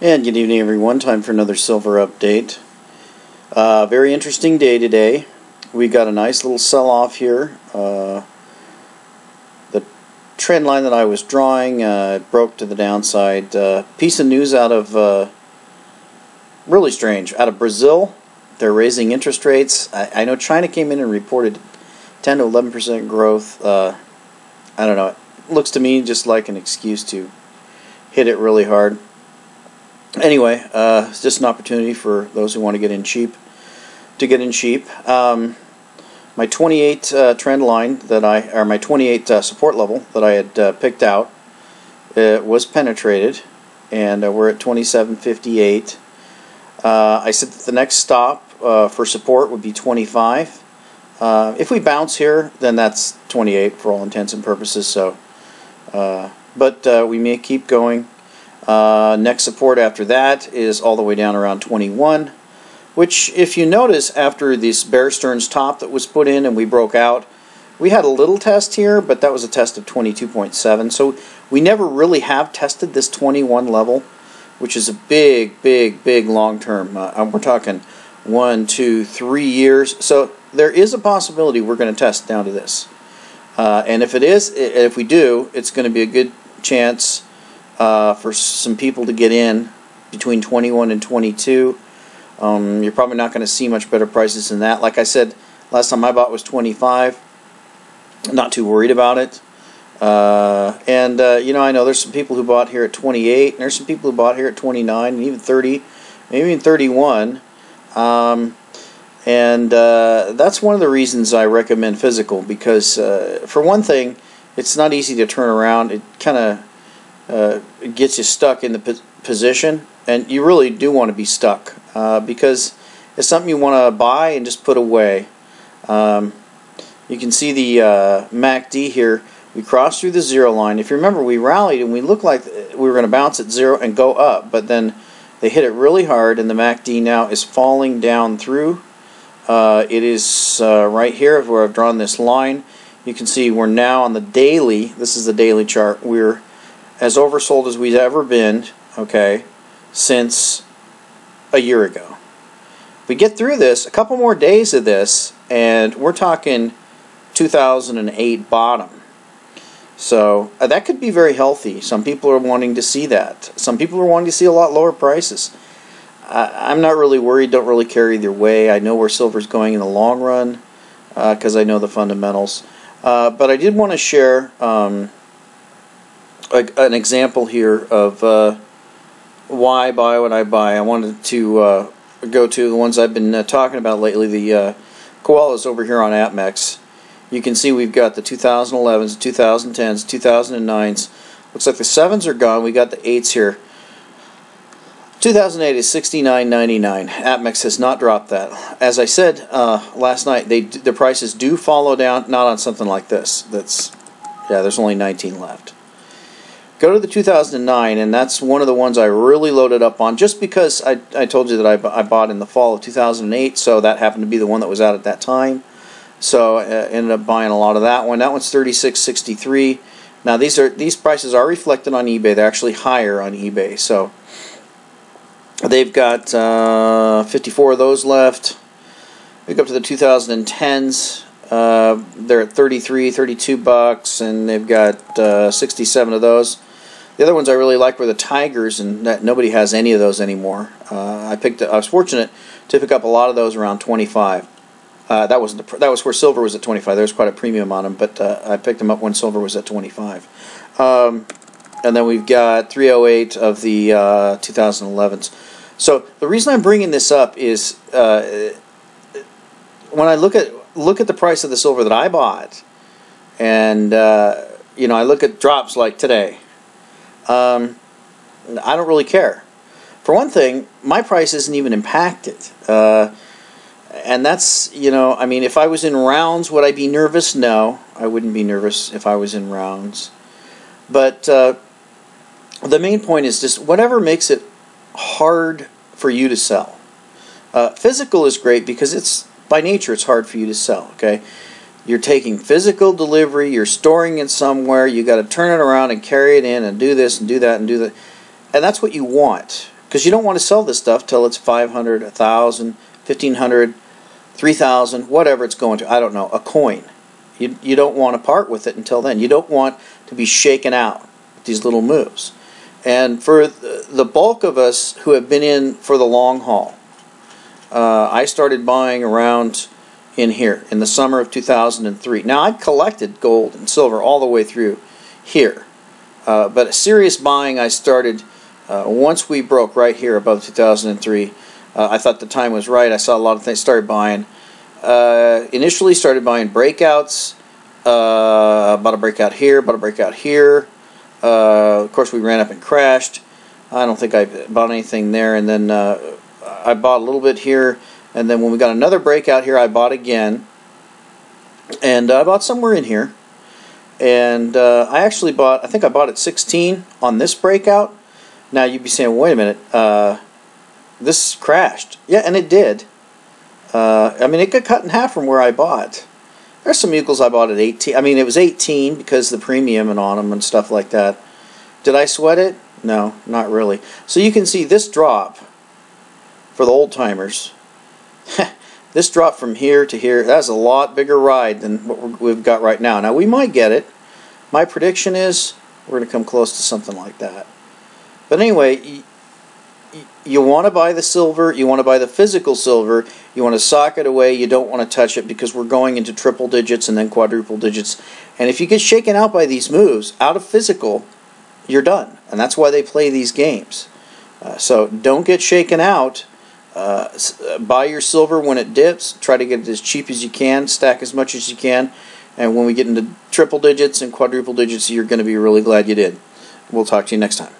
And good evening, everyone. Time for another silver update. Very interesting day today. We got a nice little sell-off here. The trend line that I was drawing broke to the downside. Piece of news out of, really strange, out of Brazil. They're raising interest rates. I know China came in and reported 10 to 11% growth. I don't know. It looks to me just like an excuse to hit it really hard. Anyway, it's just an opportunity for those who want to get in cheap to get in cheap. My 28 trend line or my 28 support level that I had picked out, was penetrated, and we're at 27.58. I said that the next stop for support would be 25. If we bounce here, then that's 28 for all intents and purposes. So, but we may keep going. Next support after that is all the way down around 21, which, if you notice, after this Bear Stearns top that was put in and we broke out, we had a little test here, but that was a test of 22.7. So we never really have tested this 21 level, which is a big long term. We're talking 1, 2, 3 years. So there is a possibility we're going to test down to this. And if we do, it's going to be a good chance for some people to get in between 21 and 22. You're probably not going to see much better prices than that. Like I said, last time I bought was 25. Not too worried about it. You know, I know there's some people who bought here at 28, and there's some people who bought here at 29, and even 30, maybe even 31. That's one of the reasons I recommend physical, because for one thing, it's not easy to turn around. It kind of it gets you stuck in the position, and you really do want to be stuck because it's something you want to buy and just put away. You can see the MACD here. We crossed through the zero line. If you remember, we rallied and we looked like we were going to bounce at zero and go up, but then they hit it really hard, and the MACD now is falling down through. It is right here where I've drawn this line. You can see we're now on the daily. This is the daily chart. We're as oversold as we've ever been, okay, since a year ago. We get through this, a couple more days of this, and we're talking 2008 bottom. So that could be very healthy. Some people are wanting to see that. Some people are wanting to see a lot lower prices. I'm not really worried, don't really care either way. I know where silver's going in the long run because I know the fundamentals. But I did want to share an example here of why I buy what I buy. I wanted to go to the ones I've been talking about lately, the koalas over here on APMEX. You can see we've got the 2011s, 2010s, 2009s. Looks like the 7s are gone. We got the 8s here. 2008 is $69.99. APMEX has not dropped that. As I said last night, the prices do follow down, not on something like this. There's only 19 left. Go to the 2009, and that's one of the ones I really loaded up on, just because I told you that I bought in the fall of 2008, so that happened to be the one that was out at that time. So I ended up buying a lot of that one. That one's $36.63. Now these prices are reflected on eBay. They're actually higher on eBay. So they've got 54 of those left. We go up to the 2010s. They're at 33, 32 bucks, and they've got 67 of those. The other ones I really like were the Tigers, and nobody has any of those anymore. I was fortunate to pick up a lot of those around 25. That was where silver was at 25. There was quite a premium on them, but I picked them up when silver was at 25. And then we've got 308 of the 2011s. So the reason I'm bringing this up is when I look at the price of the silver that I bought, and you know, I look at drops like today. I don't really care. For one thing, my price isn't even impacted. And that's, you know, I mean, if I was in rounds, would I be nervous? No, I wouldn't be nervous if I was in rounds. But the main point is just whatever makes it hard for you to sell. Physical is great because it's, by nature, it's hard for you to sell, okay? You're taking physical delivery, you're storing it somewhere, you got to turn it around and carry it in and do this and do that and do that. And that's what you want. because you don't want to sell this stuff till it's 500, 1,000, 1,500, 3,000, whatever it's going to. I don't know, a coin. You don't want to part with it until then. You don't want to be shaken out with these little moves. And for the bulk of us who have been in for the long haul, I started buying around in here in the summer of 2003. Now, I've collected gold and silver all the way through here. But serious buying I started once we broke right here above 2003. I thought the time was right. I saw a lot of things, started buying. Initially started buying breakouts. Bought a breakout here, bought a breakout here. Of course, we ran up and crashed. I don't think I bought anything there. And then I bought a little bit here. And then when we got another breakout here, I bought again. And I bought somewhere in here. And I actually bought, I think I bought at 16 on this breakout. Now you'd be saying, wait a minute, this crashed. Yeah, and it did. I mean, it got cut in half from where I bought. There's some Eagles I bought at 18. I mean, it was 18 because the premium and on them and stuff like that. Did I sweat it? No, not really. So you can see this drop for the old timers. This drop from here to here, that's a lot bigger ride than what we've got right now. Now, we might get it. My prediction is we're going to come close to something like that. But anyway, you want to buy the silver, you want to buy the physical silver, you want to sock it away, you don't want to touch it because we're going into triple digits and then quadruple digits. And if you get shaken out by these moves, out of physical, you're done. And that's why they play these games. So don't get shaken out. Buy your silver when it dips. Try to get it as cheap as you can. Stack as much as you can. And when we get into triple digits and quadruple digits, you're going to be really glad you did. We'll talk to you next time.